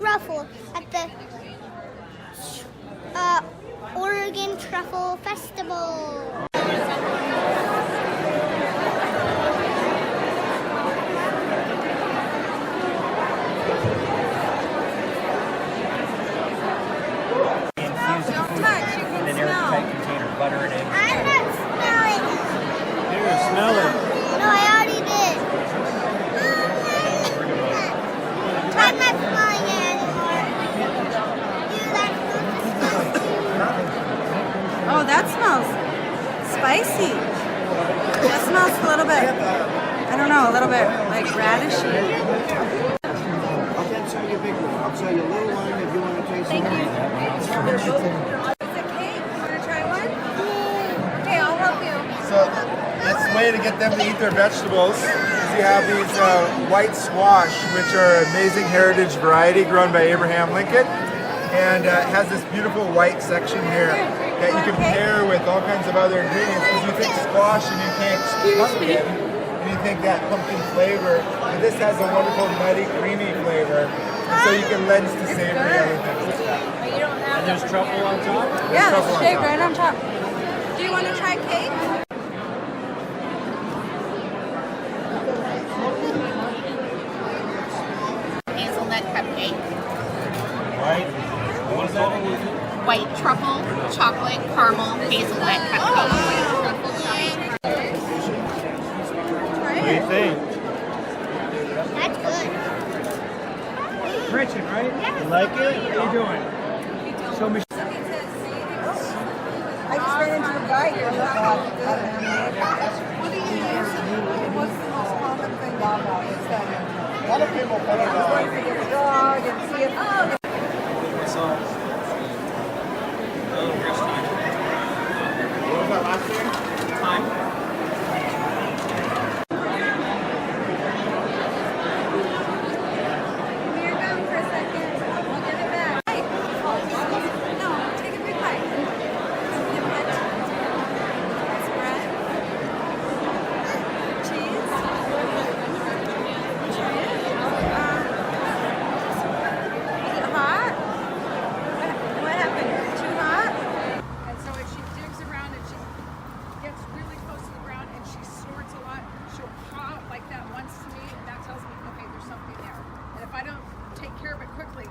truffle at the Oregon Truffle Festival. Butter and eggs. I'm not smelling it. Here, smell it. No, I already did. I'm not smelling it anymore. Oh, that smells spicy. That smells a little bit, I don't know, a little bit like radishy. I can't sell you a big one. I'll sell you a little one if you want to taste it. Thank you. So that's the way to get them to eat their vegetables. Is you have these white squash, which are amazing heritage variety grown by Abraham Lincoln, and it has this beautiful white section here that you can pair with all kinds of other ingredients. Because you think squash and you think pumpkin, and you think that pumpkin flavor, but this has a wonderful nutty, creamy flavor, and so you can lend to savory everything. And there's truffle on top? Yeah, there's shake right on top. Do you want to try cake? Hazelnut cupcake. Right. What is that? White truffle, chocolate, caramel, hazelnut cupcake. What do you think? That's good. Richard, right? You like it? What are you doing? Show me. I just ran into a guy here. What do you use? What's the most common thing about is that A lot of people put it I'm going to get a dog and see if What was that last year? Time. You're down for a second. I'll get it back. No, take a big bite. It's bread. Cheese. Is it hot? What happened? Too hot? And so if she digs around and she gets really close to the ground and she snorts a lot, she'll paw like that once to me, and that tells me, okay, there's something there. And if I don't take care of it quickly,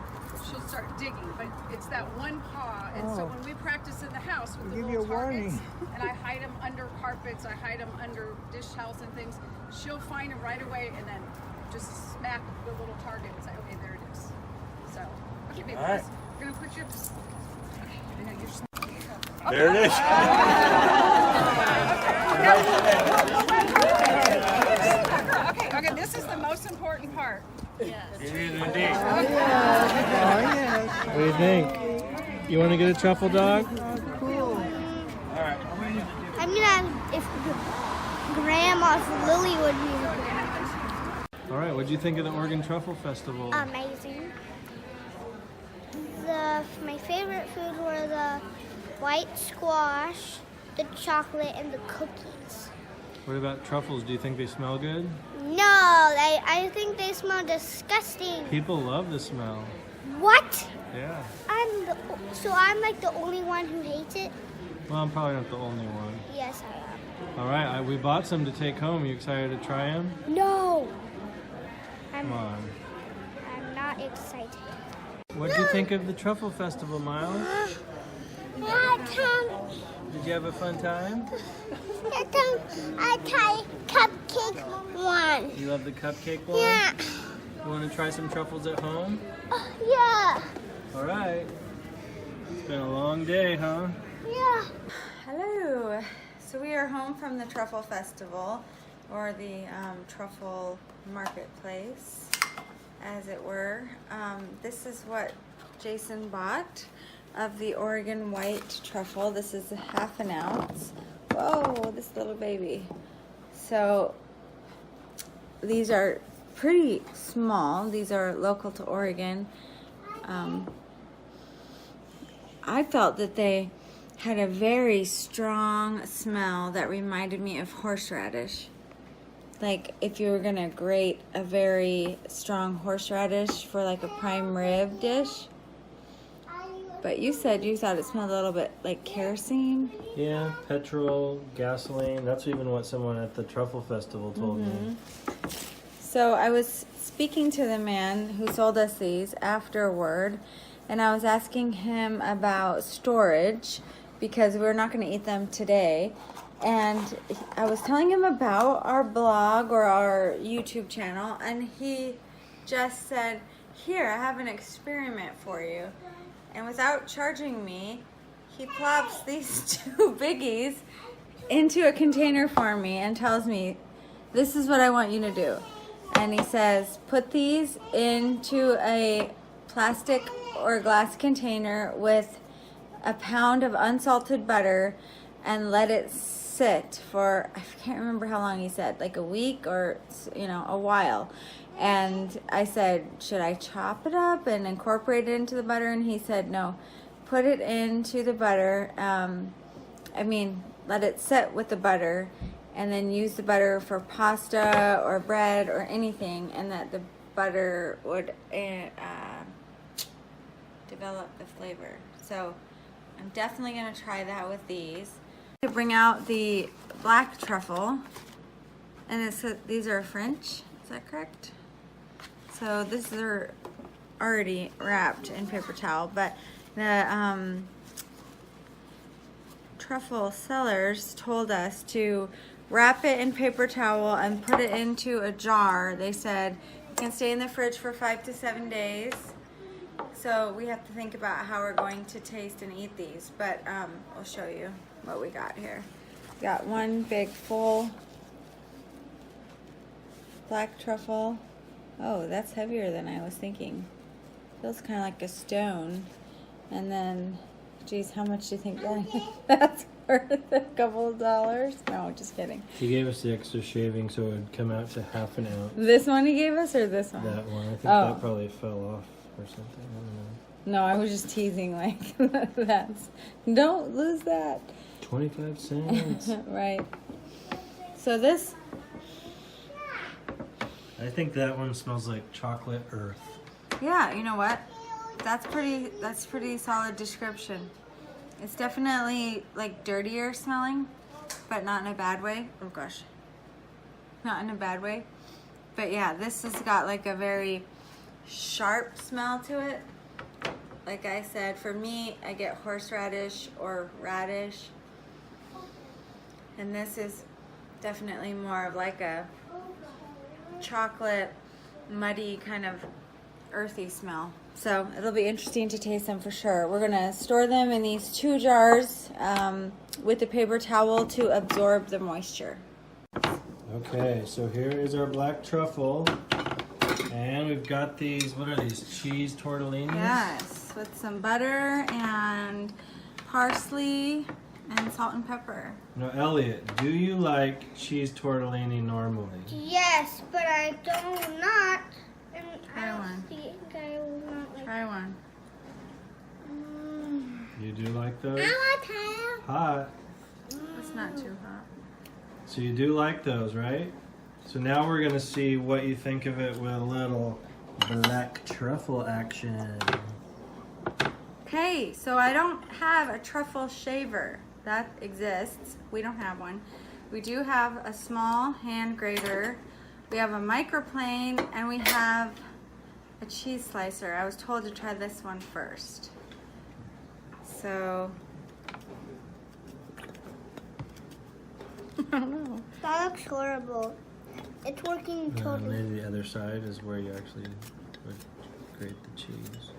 she'll start digging. But it's that one paw. And so when we practice in the house with the little targets, and I hide them under carpets, I hide them under dish towels and things, she'll find them right away and then just smack the little target and say, okay, there it is. So, okay, baby, All right. you're gonna put your. Okay, I know you're. There it is. Okay, this is the most important part. It is indeed. Oh, yes. What do you think? You want to get a truffle dog? I'm gonna, if Grandma's Lily would be All right. What do you think of the Oregon Truffle Festival? amazing. My favorite food were the white squash, the chocolate, and the cookies. What about truffles? Do you think they smell good? No, I think they smell disgusting. People love the smell. What? Yeah. I'm like the only one who hates it? Well, I'm probably not the only one. Yes, I am. All right. We bought some to take home. You excited to try them? No. Come on. I'm not excited. What did you think of the Truffle Festival, Miles? Did you have a fun time? I tried cupcake one. You love the cupcake one? Yeah. You want to try some truffles at home? Yeah. All right. It's been a long day, huh? Yeah. Hello. So we are home from the Truffle Festival, or the Truffle Marketplace, as it were. This is what Jason bought of the Oregon white truffle. This is a ½ ounce. Whoa, this little baby. So these are pretty small. These are local to Oregon. I felt that they had a very strong smell that reminded me of horseradish. like if you were gonna grate a very strong horseradish for like a prime rib dish. But you said you thought it smelled a little bit like kerosene. Yeah, petrol, gasoline. That's even what someone at the Truffle Festival told me. So I was speaking to the man who sold us these afterward, and I was asking him about storage because we're not going to eat them today. And I was telling him about our blog or our YouTube channel, and he just said, "Here, I have an experiment for you." And without charging me, he plops these 2 biggies into a container for me and tells me, "This is what I want you to do." And he says, put these into a plastic or glass container with a pound of unsalted butter and let it sit for, I can't remember how long he said, like a week or, a while. And I said, should I chop it up and incorporate it into the butter? And he said, no, put it into the butter. Let it sit with the butter and then use the butter for pasta or bread or anything, and that the butter would develop the flavor. So I'm definitely going to try that with these. To bring out the black truffle, and these are French, is that correct? So these are already wrapped in paper towel, but the truffle sellers told us to wrap it in paper towel and put it into a jar. They said it can stay in the fridge for 5 to 7 days. So we have to think about how we're going to taste and eat these, but I'll show you what we got here. We got one big full black truffle. Oh, that's heavier than I was thinking. Feels kind of like a stone. And then, geez, how much do you think that's worth? A couple of dollars? No, just kidding. He gave us the extra shaving so it would come out to half an ounce. This one he gave us or this one? That one. I think that probably fell off or something. I don't know. No, I was just teasing like that's. Don't lose that. 25 cents. Right. So this. I think that one smells like chocolate earth. Yeah, you know what? That's pretty solid description. It's definitely like dirtier smelling, but not in a bad way. Oh gosh. Not in a bad way. But yeah, this has got like a very sharp smell to it. Like I said, for me, I get horseradish or radish. And this is definitely more of like a chocolate, muddy, kind of earthy smell. So it'll be interesting to taste them for sure. We're gonna store them in these 2 jars with the paper towel to absorb the moisture. Okay, so here is our black truffle. And we've got these, what are these, cheese tortellinis? Yes, with some butter and parsley and salt and pepper. Now, Elliot, do you like cheese tortellini normally? Yes, but I do not. And Try one. think I will not like. Try one. You do like those? I want to. Hot. It's not too hot. So you do like those, right? So now we're gonna see what you think of it with a little black truffle action. Okay, so I don't have a truffle shaver. That exists. We don't have one. We do have a small hand grater. We have a microplane, and we have a cheese slicer. I was told to try this one first. So, I don't know. That looks horrible. It's working totally. Maybe the other side is where you actually would grate the cheese.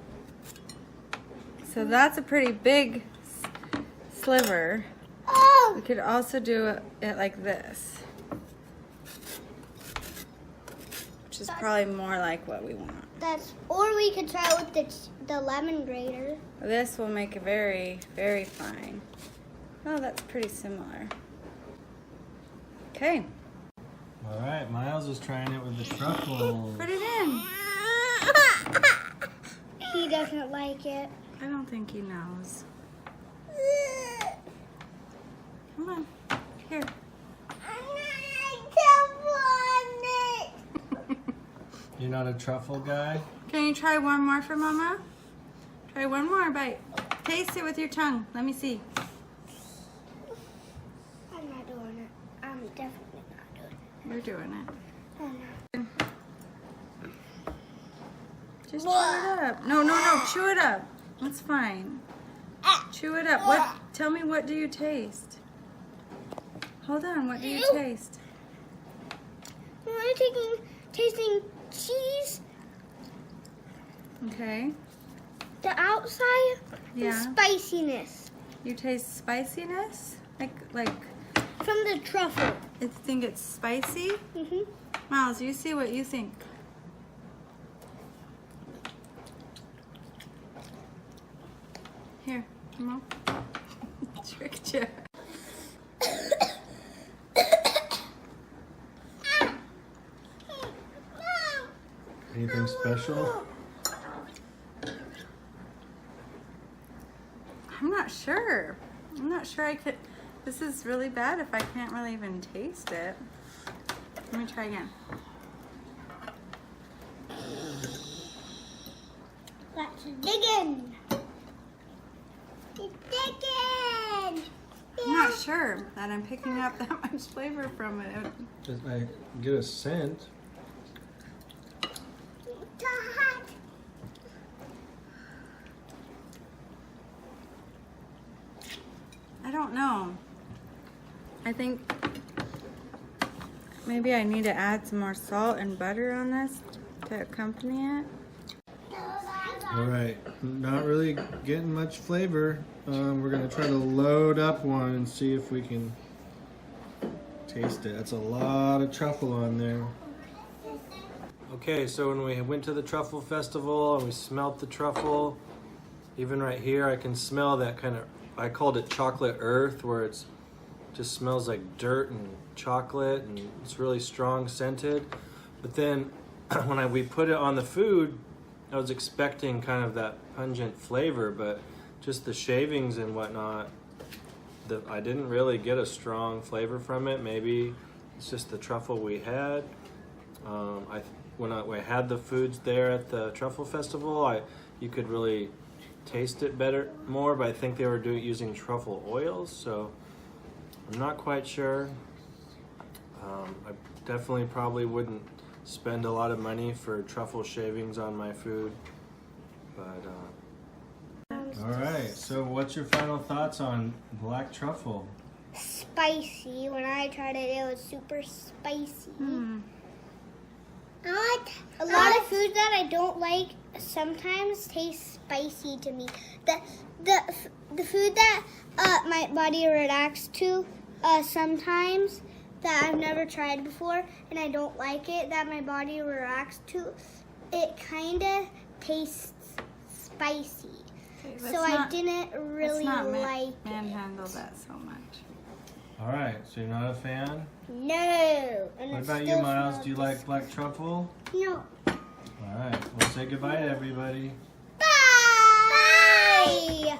So that's a pretty big sliver. Oh! We could also do it like this, which is probably more like what we want. Or we could try it with the lemon grater. This will make it very, very fine. Oh, that's pretty similar. Okay. All right, Miles is trying it with the truffle. Put it in. He doesn't like it. I don't think he knows. Come on. Here. I don't like You're not a truffle guy? Can you try one more for Mama? Try one more bite. Taste it with your tongue. Let me see. I'm not doing it. I'm definitely not doing it. You're doing it. I'm not. Just chew it up. No, chew it up. That's fine. Chew it up. What? Tell me, what do you taste? Hold on, what do you taste? I'm tasting cheese. Okay. The outside. Yeah. And spiciness. You taste spiciness? Like From the truffle. you think it's spicy? Mhm. Miles, you see what you think. Here, come on. Tricked you. Anything special? I'm not sure. I'm not sure I could. This is really bad if I can't really even taste it. Let me try again. Let's dig in. Dig in. I'm not sure that I'm picking up that much flavor from it. Just I get a scent. I don't know. I think maybe I need to add some more salt and butter on this to accompany it. All right, not really getting much flavor. We're gonna try to load up one and see if we can taste it. That's a lot of truffle on there. Okay, so when we went to the truffle festival and we smelt the truffle, even right here I can smell that kind of, I called it chocolate earth, where it's just smells like dirt and chocolate, and it's really strong scented. But then when we put it on the food, I was expecting kind of that pungent flavor, but just the shavings and whatnot, I didn't really get a strong flavor from it. Maybe it's just the truffle we had. When I had the foods there at the truffle festival, you could really taste it more, but I think they were using truffle oils, so I'm not quite sure. I definitely probably wouldn't spend a lot of money for truffle shavings on my food, but all right, so what's your final thoughts on black truffle? Spicy. When I tried it, it was super spicy. A lot of food that I don't like sometimes tastes spicy to me. The food that my body reacts to sometimes that I've never tried before and I don't like it, that my body reacts to, it kind of tastes spicy. Okay, so I didn't really like manhandle that so much. All right, so you're not a fan? No. And What it about you, still Miles? smells Do you like black truffle? No. All right, well, say goodbye to everybody. Bye. Bye.